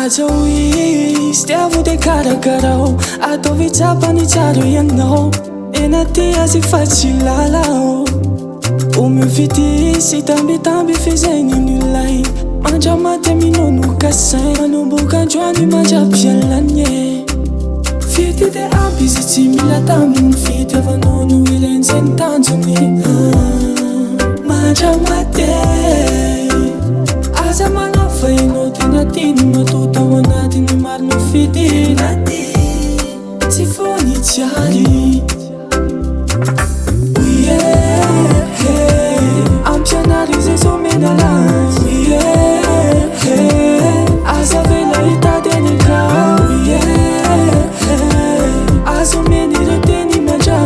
aza hoizy tiavo de karakarao ataovy tsapany tsara ianao ena ty azy fa tsy lalao omividy sy tambitamby fizain'olay mandramaty minonoka sain manomboka androany mandrapialanye fity de aby izy tsy mila tambiny fitiavanao no ilenjeny tanjony mandramaty aza manafa ianao tena tiny matotao anatiny marino fidinaty tsy fony tsiary ampianary zay zao menalazy aza vela hitadeny azo menire teny mandra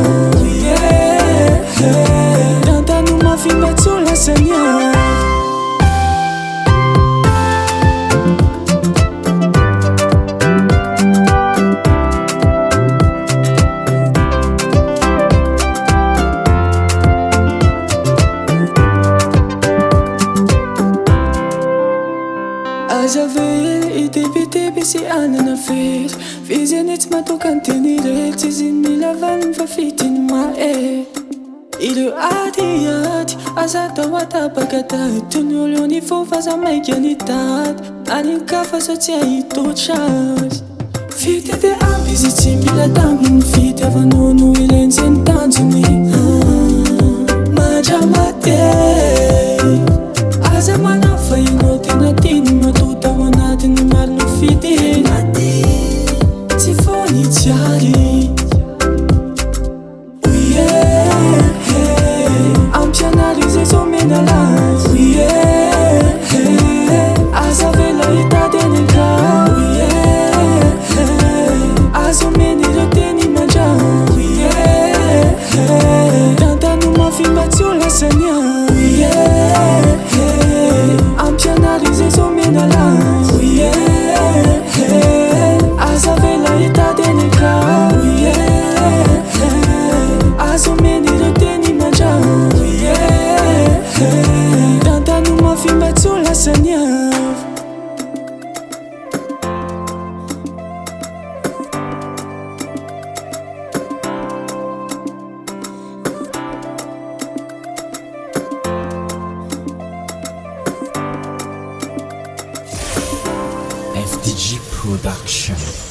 rantano mafimba tsolasania aza very itebiteby sy anana very fizeny tsy matokany teny rely tsy izy mila valiny fa fitiny mae ireo adiady aza tao atapaka tady tony olo ny fofa za maika ny tady anikafa sa tsy ahitotra azy fity de aby izy tsy mila tambiny fitiavanao no ilenjeny tanjony mandramaty aza manafa ianao tena tiny matotao anatiny marino fidinaty tsy fony tsiary ampianary zay zao menalazy aza vela hitadeny azo menire teny mandra rantano mafimba tsolasania ampianary zay zao menalazy aza vela hitadeny azo menire teny mandra rantano mafimba tsolasania FDG Production.